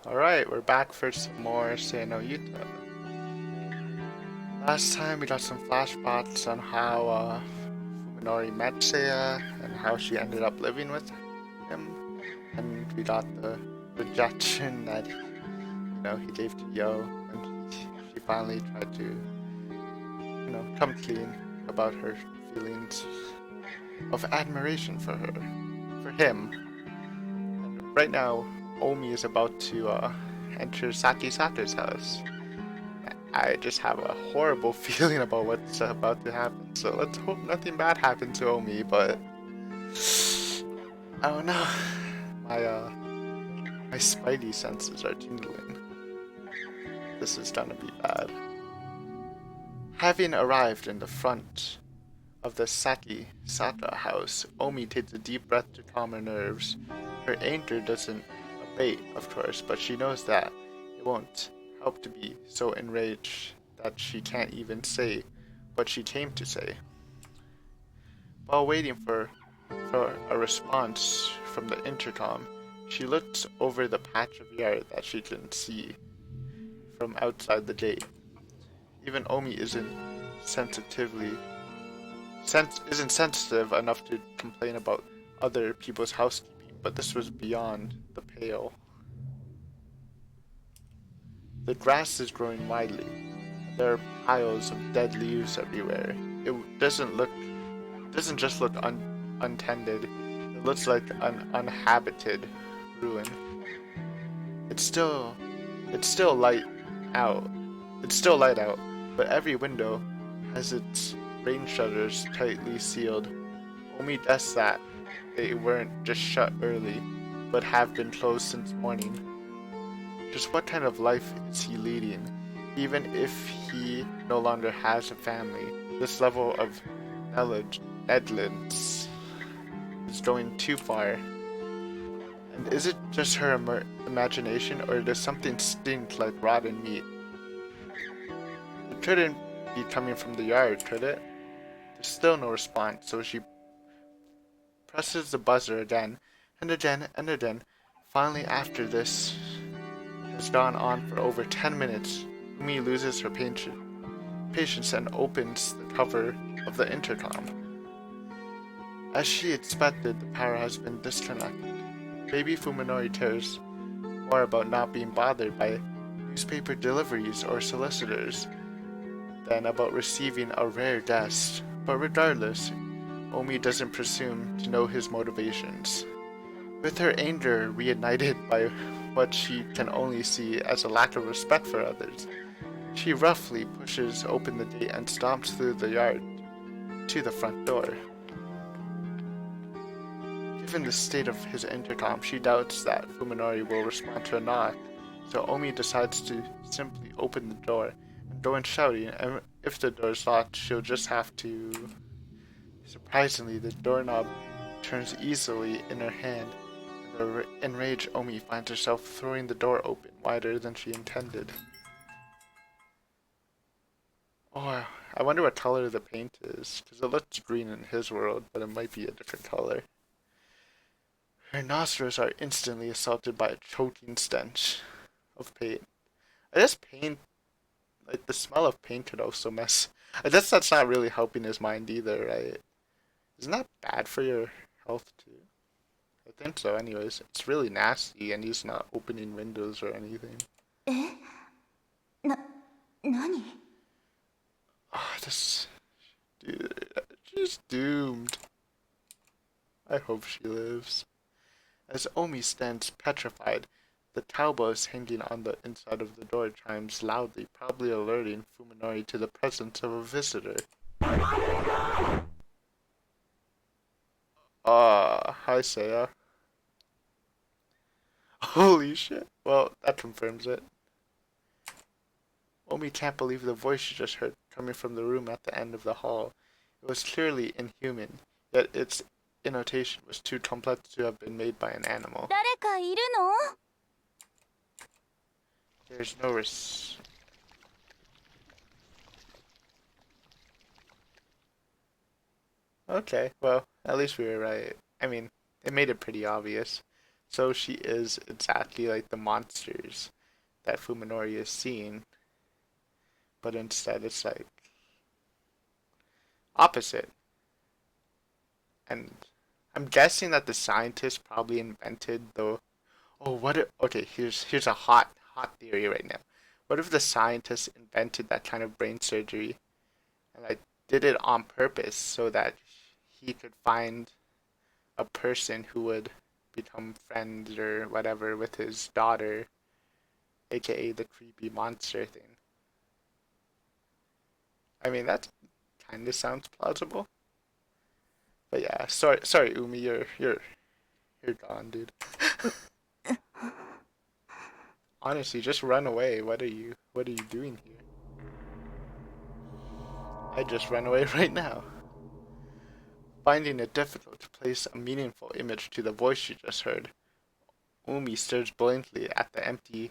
Alright, we're back for some more Sano Yuta. Last time we got some flashbacks on how Fuminori met Seiya and how she ended up living with him. And we got the rejection that, he gave to Yo when she finally tried to, come clean about her feelings of admiration for him. And right now, Oumi is about to enter Saki Sato's house. I just have a horrible feeling about what's about to happen. So let's hope nothing bad happens to Omi, but I don't know. My spidey senses are tingling. This is gonna be bad. Having arrived in the front of the Saki Sato house, Omi takes a deep breath to calm her nerves. Her anger doesn't abate, of course, but she knows that it won't help to be so enraged that she can't even say what she came to say. While waiting for a response from the intercom, she looks over the patch of yard that she can see from outside the gate. Even Omi isn't sensitive enough to complain about other people's housekeeping, but this was beyond the pale. The grass is growing widely. There are piles of dead leaves everywhere. It doesn't just look untended. It looks like an uninhabited ruin. It's still light out. It's still light out, but every window has its rain shutters tightly sealed. Omi guessed that they weren't just shut early, but have been closed since morning. Just what kind of life is he leading? Even if he no longer has a family, this level of negligence is going too far. And is it just her imagination, or does something stink like rotten meat? It couldn't be coming from the yard, could it? There's still no response, so she presses the buzzer again and again and again. Finally, after this has gone on for over 10 minutes, Umi loses her patience and opens the cover of the intercom. As she expected, the power has been disconnected. Baby Fuminori cares more about not being bothered by newspaper deliveries or solicitors than about receiving a rare guest. But regardless, Omi doesn't presume to know his motivations. With her anger reignited by what she can only see as a lack of respect for others, she roughly pushes open the gate and stomps through the yard to the front door. Given the state of his intercom, she doubts that Fuminori will respond to a knock, so Omi decides to simply open the door and go in shouting, and if the door is locked, she'll just have to... Surprisingly, the doorknob turns easily in her hand, and the enraged Omi finds herself throwing the door open wider than she intended. Oh, I wonder what color the paint is, because it looks green in his world, but it might be a different color. Her nostrils are instantly assaulted by a choking stench of paint. I guess paint, like the smell of paint could also mess. I guess that's not really helping his mind either, right? Isn't that bad for your health too? I think so anyways. It's really nasty and he's not opening windows or anything. え、何 Oh, this... Dude, she's doomed. I hope she lives. As Omi stands petrified, the cowbells hanging on the inside of the door chimes loudly, probably alerting Fuminori to the presence of a visitor. Hi Seiya. Holy shit. Well, that confirms it. Omi can't believe the voice she just heard coming from the room at the end of the hall. It was clearly inhuman, yet its intonation was too complex to have been made by an animal. 誰かいるの There's no res... Okay, well, at least we were right. I mean, it made it pretty obvious. So she is exactly like the monsters that Fuminori is seeing, but instead it's like opposite. And I'm guessing that the scientists probably invented the. Oh, what? Okay, here's a hot theory right now. What if the scientists invented that kind of brain surgery and like did it on purpose so that he could find a person who would become friends or whatever with his daughter, aka the creepy monster thing. I mean that kind of sounds plausible. But yeah, sorry, Umi, you're gone, dude. Honestly, just run away. What are you doing here? I just run away right now. Finding it difficult to place a meaningful image to the voice she just heard, Umi stares blankly at the empty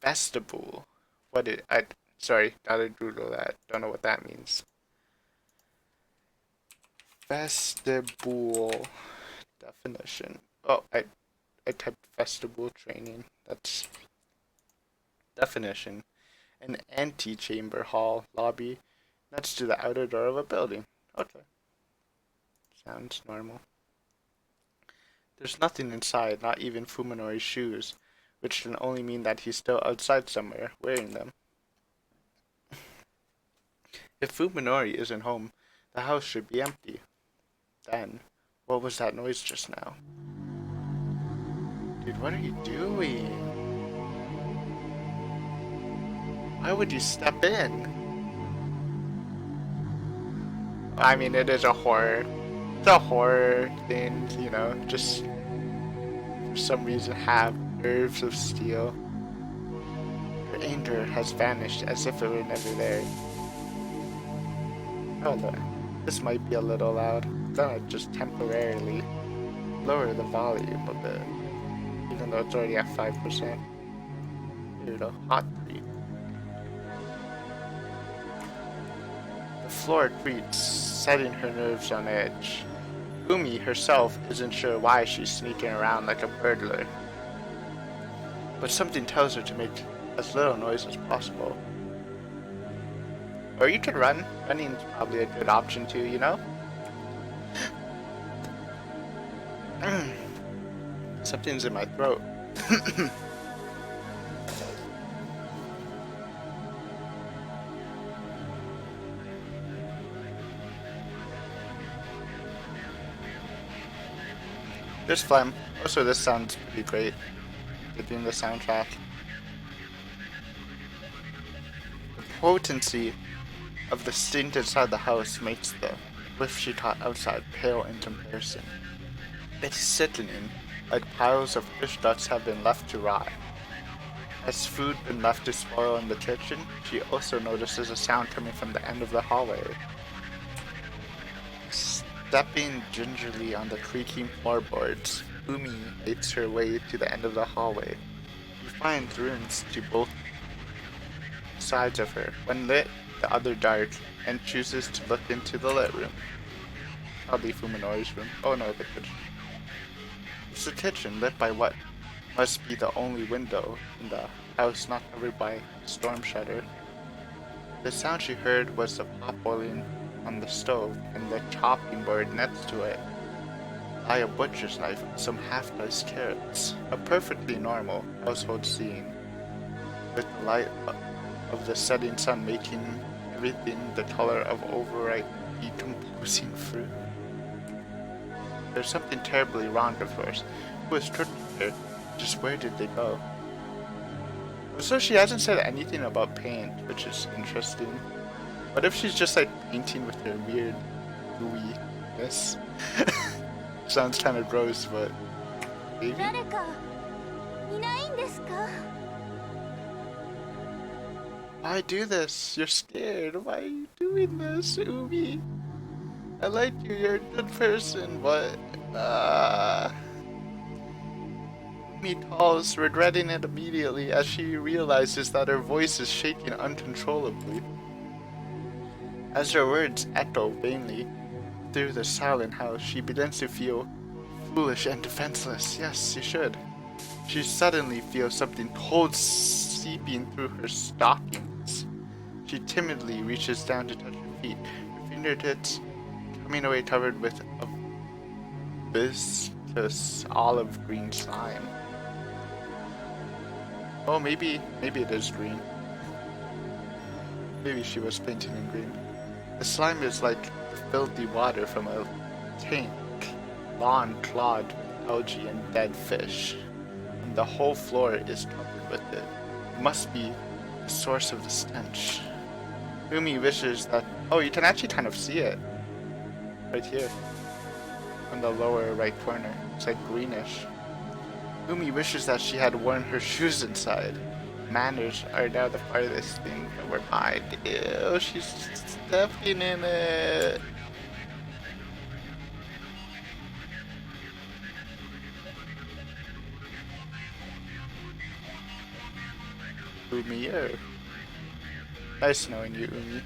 vestibule. What did I? Sorry, gotta Google that. Don't know what that means. Vestibule definition. Oh, I typed vestibule training. That's definition. An antechamber hall lobby next to the outer door of a building. Okay, sounds normal. There's nothing inside, not even Fuminori's shoes, which can only mean that he's still outside somewhere, wearing them. If Fuminori isn't home, the house should be empty. Then, what was that noise just now? Dude, what are you doing? Why would you step in? I mean, it is a horror. It's a horror thing, just for some reason have nerves of steel. Her anger has vanished as if it were never there. Hold on. This might be a little loud. I'm gonna just temporarily lower the volume a bit, even though it's already at 5%. Here we go. Hot 3. The floor creaks, setting her nerves on edge. Oumi herself isn't sure why she's sneaking around like a burglar, but something tells her to make as little noise as possible. Or you could run. Running's probably a good option too, Something's in my throat. There's phlegm. Also, this sounds pretty great. Getting the soundtrack. The potency of the stink inside the house makes the whiff she caught outside pale in comparison. It's sickening, like piles of fish guts have been left to rot. Has food been left to spoil in the kitchen? She also notices a sound coming from the end of the hallway. Stepping gingerly on the creaking floorboards, Oumi makes her way to the end of the hallway. You find rooms to both sides of her. One lit, the other dark, and chooses to look into the lit room. Probably Fuminori's room. Oh no, the kitchen. It's the kitchen, lit by what must be the only window in the house not covered by a storm shutter. The sound she heard was the pot boiling on the stove and the chopping board next to it lie a butcher's knife and some half-diced carrots. A perfectly normal household scene, with the light of the setting sun making everything the color of overripe decomposing fruit. There's something terribly wrong, of course. Who has tricked her? Just where did they go? So she hasn't said anything about paint, which is interesting. What if she's just like painting with her weird gooey-ness? Sounds kind of gross, but maybe. Why do this? You're scared. Why are you doing this, Oumi? I like you. You're a good person, but Oumi calls, regretting it immediately as she realizes that her voice is shaking uncontrollably. As her words echo vainly through the silent house, she begins to feel Foolish and defenseless. Yes, you should. She suddenly feels something cold seeping through her stockings. She timidly reaches down to touch her feet, her fingertips coming away covered with a viscous olive green slime. Oh, maybe it is green. Maybe she was painting in green. The slime is like the filthy water from a tank, lawn clogged with algae and dead fish, and the whole floor is covered with it. It must be the source of the stench. Oumi wishes that. Oh, you can actually kind of see it right here in the lower right corner. It's like greenish. Oumi wishes that she had worn her shoes inside. Manners are now the farthest thing from her mind. Ew, she's stepping in it. Oumi, oh. Nice knowing you, Oumi.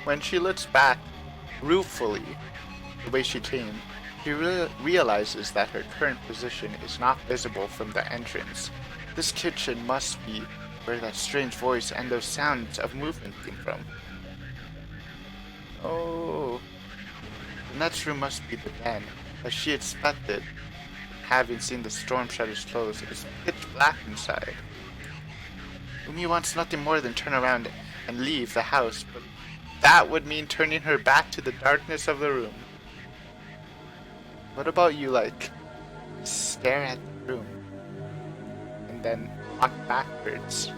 When she looks back ruefully the way she came, she realizes that her current position is not visible from the entrance. This kitchen must be where that strange voice and those sounds of movement came from. Oh, the next room must be the den, as she expected, having seen the storm shutters close. It is pitch black inside. Umi wants nothing more than turn around and leave the house, but that would mean turning her back to the darkness of the room. What about you, like, stare at the room and then walk backwards?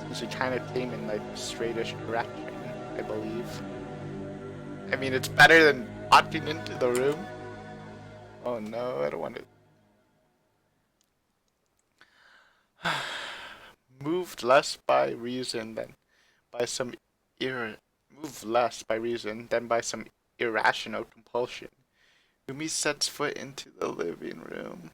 Since you kind of came in, like, a straightish direction, I believe. I mean, it's better than walking into the room. Oh no, I don't want to. Moved less by reason than by some move less by reason than by some irrational compulsion. Umi sets foot into the living room.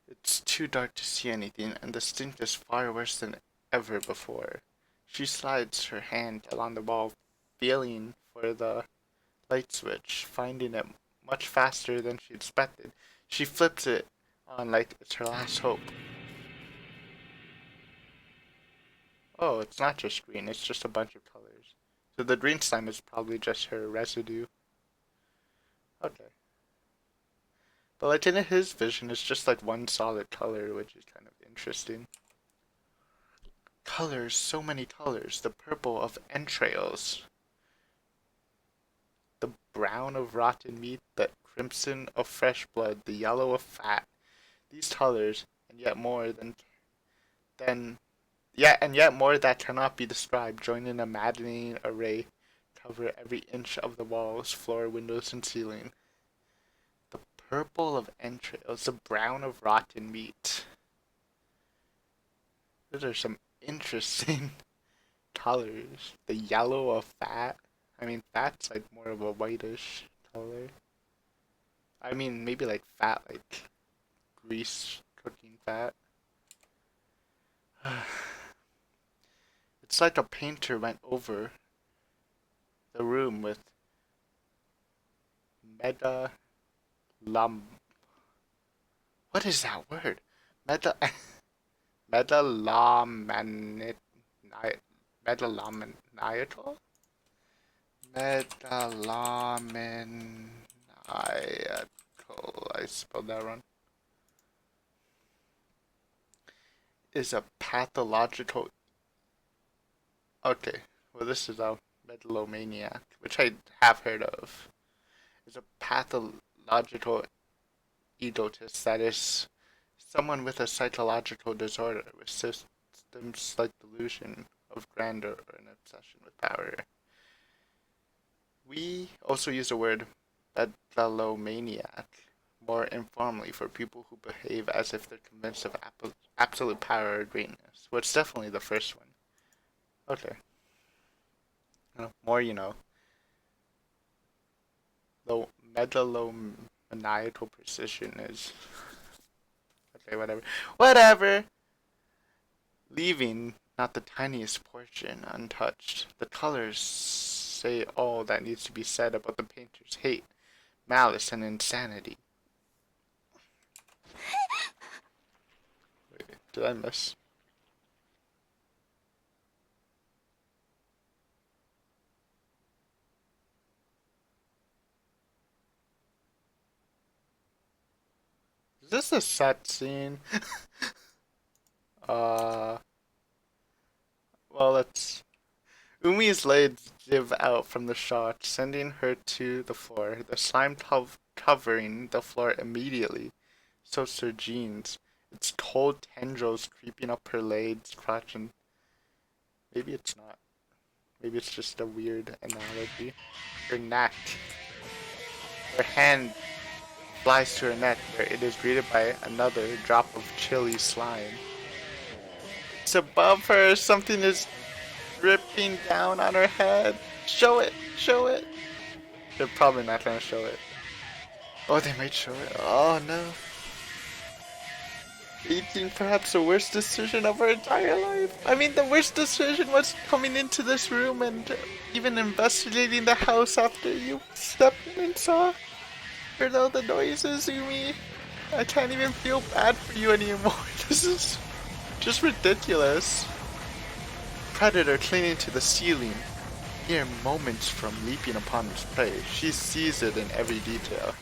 It's too dark to see anything, and the stink is far worse than ever before. She slides her hand along the wall, feeling for the light switch, finding it much faster than she expected. She flips it on like it's her last hope. Oh, it's not just green, it's just a bunch of colors. So the green slime is probably just her residue. Okay. But like in his vision, it's just like one solid color, which is kind of interesting. Colors, so many colors. The purple of entrails, the brown of rotten meat, the crimson of fresh blood, the yellow of fat. These colors, and yet more than yet more that cannot be described, join in a maddening array, cover every inch of the walls, floor, windows, and ceiling. The purple of entrails, the brown of rotten meat. Those are some interesting colors. The yellow of fat. I mean, fat's like more of a whitish color. I mean, maybe like fat, like grease cooking fat. It's like a painter went over the room with meta lam. What is that word? Meta metalamanit metalamaniacal? Metalamanaiacal. I spelled that wrong. Is a pathological. Okay, well, this is a megalomaniac, which I have heard of. Is a pathological egotist, that is, someone with a psychological disorder with systems like delusion of grandeur or an obsession with power. We also use the word megalomaniac more informally for people who behave as if they're convinced of absolute power or greatness. Well, it's definitely the first one. Okay. More you know. The megalomaniacal precision is. Okay, whatever. Whatever! Leaving not the tiniest portion untouched. The colors say all that needs to be said about the painter's hate, malice, and insanity. Wait, did I miss? Is this a set scene? uh, well, let's. Umi's legs give out from the shot, sending her to the floor, the slime covering the floor immediately. So Sir Jean's. Its cold tendrils creeping up her legs, crotch, and maybe it's not. Maybe it's just a weird analogy. Her neck. Her hand flies to her neck, where it is greeted by another drop of chilly slime. It's above her. Something is dripping down on her head. Show it! Show it! They're probably not gonna show it. Oh, they might show it. Oh no. Making perhaps the worst decision of her entire life. I mean, the worst decision was coming into this room and even investigating the house after you stepped in and saw. Heard all the noises, Oumi. I can't even feel bad for you anymore. This is just ridiculous. Predator clinging to the ceiling. Mere moments from leaping upon its prey, she sees it in every detail.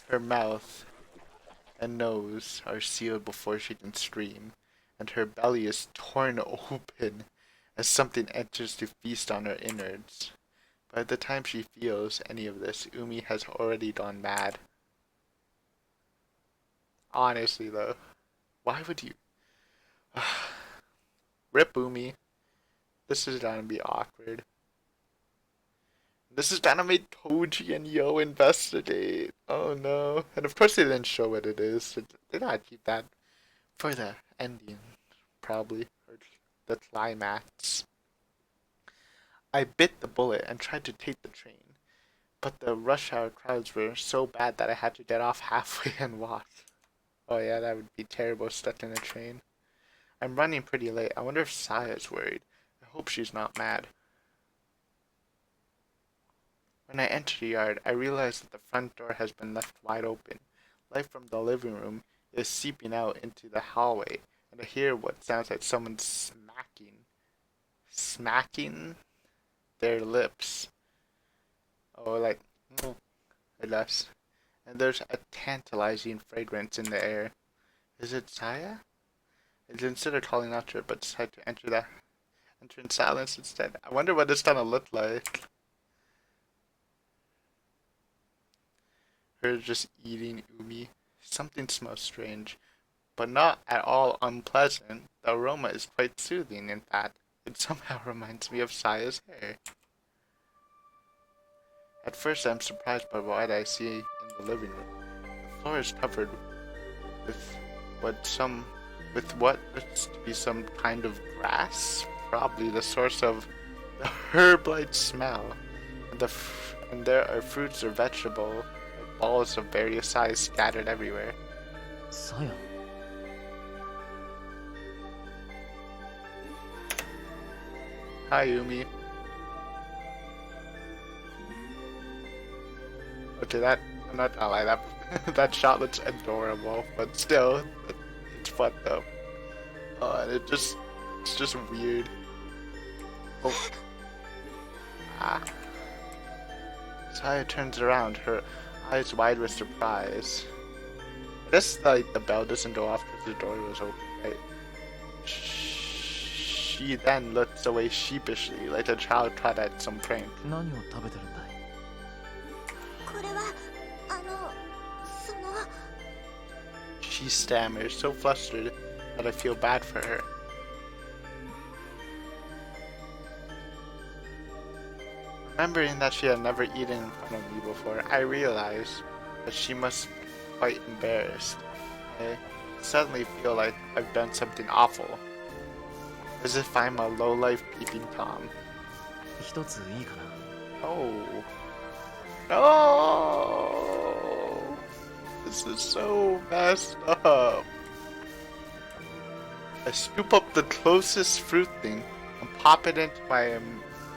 Her mouth and nose are sealed before she can scream, and her belly is torn open as something enters to feast on her innards. By the time she feels any of this, Oumi has already gone mad. Honestly though, why would you? Rip Oumi. This is gonna be awkward. This is gonna make Toji and Yo investigate. Oh no. And of course they didn't show what it is. They gotta keep that for the ending, probably. Or the climax. I bit the bullet and tried to take the train. But the rush hour crowds were so bad that I had to get off halfway and walk. Oh yeah, that would be terrible stuck in a train. I'm running pretty late. I wonder if Saya's worried. I hope she's not mad. When I enter the yard, I realize that the front door has been left wide open. Light from the living room is seeping out into the hallway, and I hear what sounds like someone smacking their lips. Oh, like, I guess. And there's a tantalizing fragrance in the air. Is it Saya? I consider calling out to her, but decide to enter in silence instead. I wonder what it's gonna look like. Her just eating Oumi. Something smells strange, but not at all unpleasant. The aroma is quite soothing, in fact. It somehow reminds me of Saya's hair. At first I'm surprised by what I see in the living room. The floor is covered with what looks to be some kind of grass, probably the source of the herb-like smell. And there are fruits or vegetables, like balls of various size scattered everywhere. Saya. Hi, Oumi. Okay, I'm not gonna lie, that shot looks adorable, but still, it's fucked up. And it's just weird. Oh. Ah. Saya turns around, her eyes wide with surprise. I guess, like, the bell doesn't go off because the door was open, right? She then looks away sheepishly, like a child caught at some prank. 何を食べてるんだい? これはその She stammers, so flustered that I feel bad for her. Remembering that she had never eaten in front of me before, I realized that she must be quite embarrassed. I suddenly feel like I've done something awful. As if I'm a low-life peeping Tom. 一ついいかな? Oh. No! This is so messed up. I scoop up the closest fruit thing and pop it into my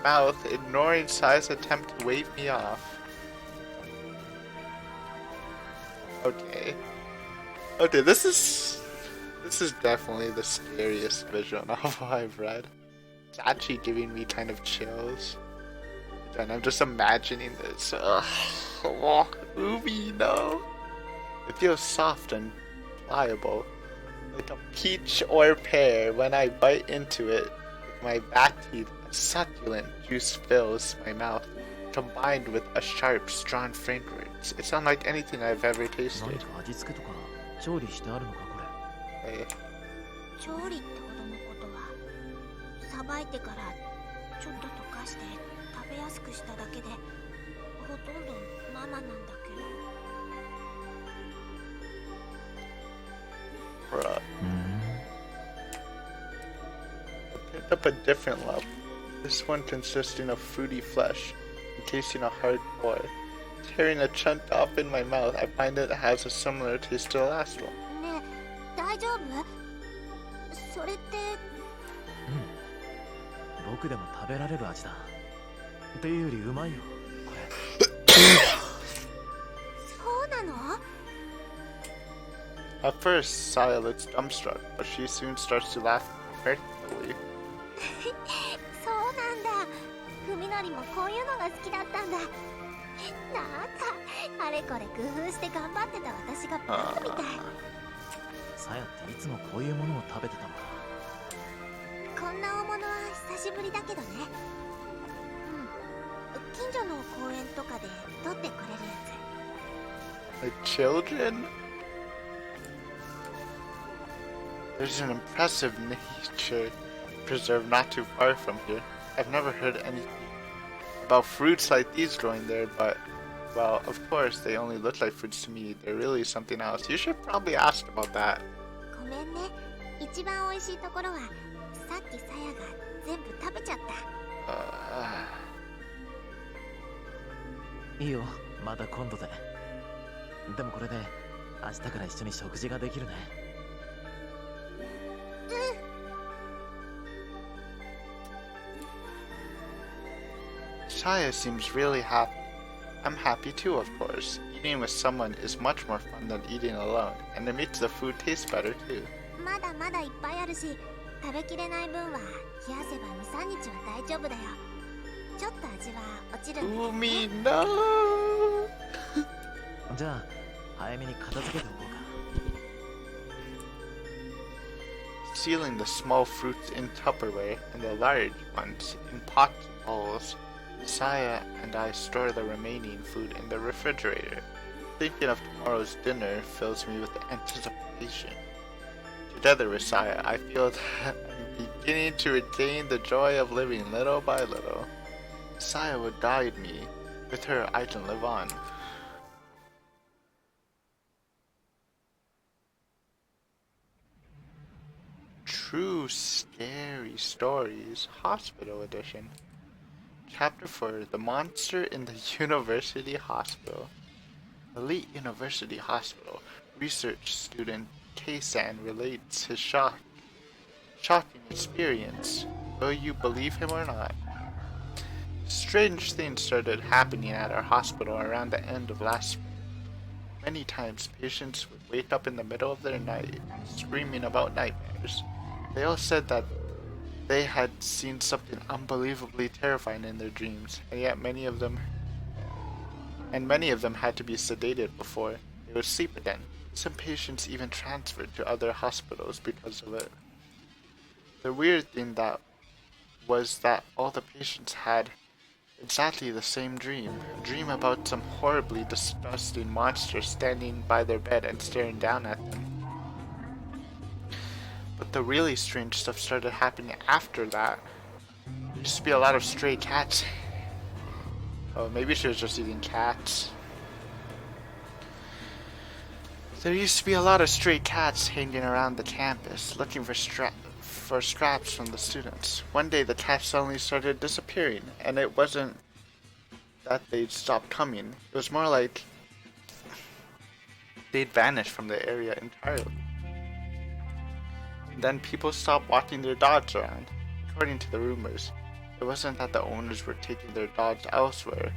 mouth, ignoring Saya's attempt to wave me off. Okay. Okay, this is definitely the scariest visual novel I've read. It's actually giving me kind of chills. And I'm just imagining this. Ugh. Oh, Oumi, no. It feels soft and pliable, like a peach or pear. When I bite into it with my back teeth, a succulent juice fills my mouth, combined with a sharp, strong fragrance. It's unlike anything I've ever 何 tasted. か味付けとか調理してあるのかこれ。 Hey. 調理ってほどのことはさばいてからちょっと溶かして食べやすくしただけでほとんど生なんだけど Bruh. I picked up a different level. This one consisting of fruity flesh, encasing a hard core. Tearing a chunk off in my mouth, I find it has a similar taste to the last one. ねえ大丈夫それって僕でも食べられる味だ。っていうよりうまいよこれ。そうなの At first, Saya looks dumbstruck, but she soon starts to laugh effectively. そうなんだふみのりもこういうのが好きだったんだなんかあれこれ工夫して頑張ってた私がバカみたいさやっていつもこういうものを食べてたのか。こんな大物は久しぶりだけどね近所の公園とかで取ってくれるや Like children? There's an impressive nature preserve not too far from here. I've never heard anything about fruits like these growing there, but, well, of course, they only look like fruits to me. They're really something else. You should probably ask about that. つごめんね一番美味しいところはさっきさやが全部食べちゃったいいよまた今度で。でもこれで明日から一緒に食事ができるね。 Saya seems really happy. I'm happy too, of course. Eating with someone is much more fun than eating alone, and it makes the food taste better too. まだまだいっぱいあるし食べきれない分は冷やせば 2,3 日は大丈夫だよちょっと味は落ちるんだけどね Oumi, no! じゃあ早めに片付けておこうか。 Sealing the small fruits in Tupperware and the large ones in pots and bowls, Saya and I store the remaining food in the refrigerator. Thinking of tomorrow's dinner fills me with anticipation. Together with Saya, I feel that I'm beginning to regain the joy of living little by little. Saya would guide me. With her, I can live on. True Scary Stories, Hospital Edition. Chapter 4, The Monster in the University Hospital. Elite University Hospital. Research student K-san relates his shocking experience. Will you believe him or not? Strange things started happening at our hospital around the end of last spring. Many times patients would wake up in the middle of their night, screaming about nightmares. They all said that they had seen something unbelievably terrifying in their dreams, and yet many of them had to be sedated before they would sleep again. Some patients even transferred to other hospitals because of it. The weird thing was that all the patients had exactly the same dream. A dream about some horribly disgusting monster standing by their bed and staring down at them. But the really strange stuff started happening after that. There used to be a lot of stray cats. Oh, maybe she was just eating cats. There used to be a lot of stray cats hanging around the campus, looking for scraps from the students. One day the cats suddenly started disappearing, and it wasn't that they'd stopped coming. It was more like they'd vanished from the area entirely. Then people stopped walking their dogs around. According to the rumors, it wasn't that the owners were taking their dogs elsewhere,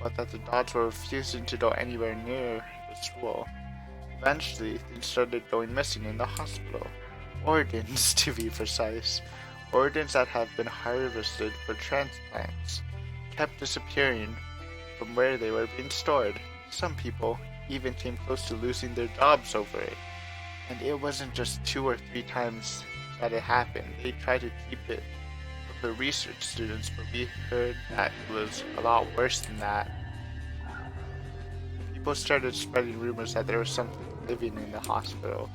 but that the dogs were refusing to go anywhere near the school. Eventually, things started going missing in the hospital. Organs, to be precise. Organs that have been harvested for transplants kept disappearing from where they were being stored. Some people even came close to losing their jobs over it. And it wasn't just 2 or 3 times that it happened. They tried to keep it for research students, but we heard that it was a lot worse than that. People started spreading rumors that there was something living in the hospital.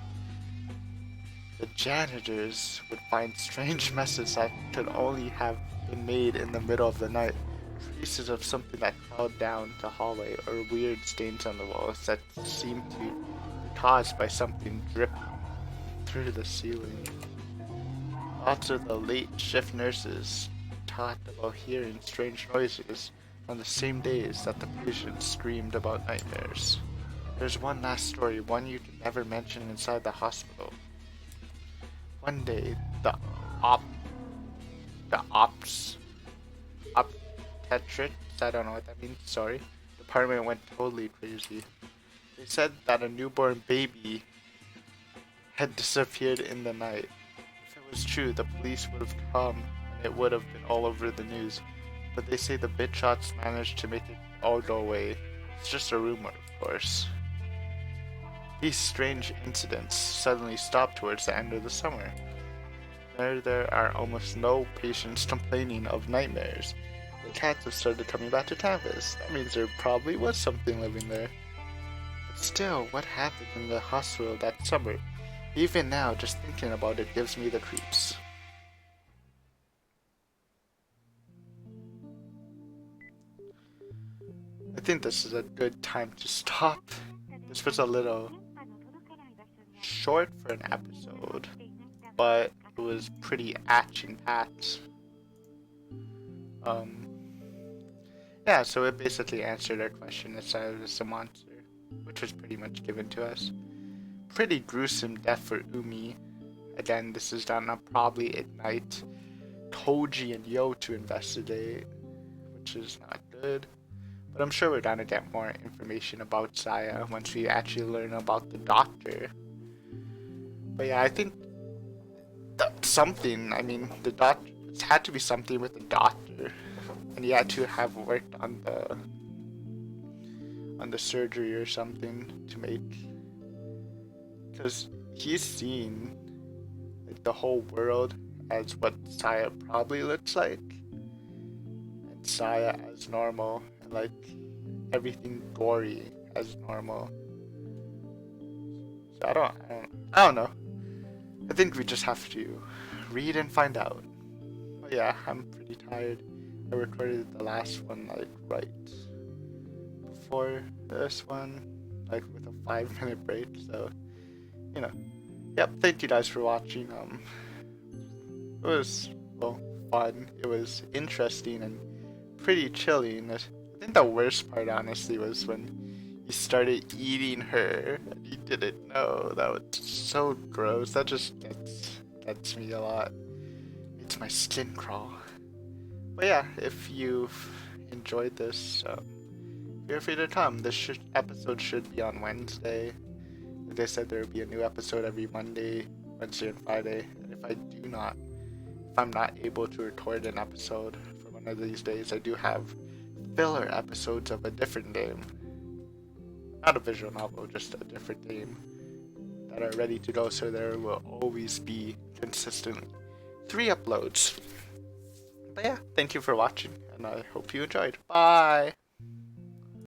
The janitors would find strange messes that could only have been made in the middle of the night. Traces of something that crawled down the hallway, or weird stains on the walls that seemed to be caused by something dripping through the ceiling. Lots of the late shift nurses talked about hearing strange noises on the same days that the patients screamed about nightmares. There's one last story, one you can never mention inside the hospital. One day, the obstetrics, I don't know what that means, sorry, department went totally crazy. They said that a newborn baby had disappeared in the night. If it was true, the police would have come and it would have been all over the news. But they say the bitchots managed to make it all go away. It's just a rumor, of course. These strange incidents suddenly stopped towards the end of the summer. There are almost no patients complaining of nightmares. The cats have started coming back to campus. That means there probably was something living there. But still, what happened in the hospital that summer? Even now, just thinking about it gives me the creeps. I think this is a good time to stop. This was a little short for an episode, but it was pretty action-packed. Yeah, so it basically answered our question inside of the monster, which was pretty much given to us. Pretty gruesome death for Oumi. Again, this is done probably at night. Koji and Yo to investigate, which is not good. But I'm sure we're gonna get more information about Saya once we actually learn about the doctor. But yeah, I think something, I mean, the doctor, it had to be something with the doctor. And he had to have worked on the surgery or something to make, because he's seen like the whole world as what Saya probably looks like, and Saya as normal, and like everything gory as normal. So I don't know. I think we just have to read and find out. But yeah, I'm pretty tired. I recorded the last one like right before this one, like with a 5-minute break, so you know. Yep, thank you guys for watching. It was, well, fun. It was interesting and pretty chilling. I think the worst part honestly was when he started eating her and he didn't know. That was so gross. That just gets me a lot. Makes my skin crawl. But yeah, if you've enjoyed this, feel free to come. This episode should be on Wednesday. Like I said, there will be a new episode every Monday, Wednesday, and Friday. And if I'm not able to record an episode for one of these days, I do have filler episodes of a different game. Not a visual novel, just a different game that are ready to go, so there will always be consistently 3 uploads. But yeah, thank you for watching, and I hope you enjoyed. Bye!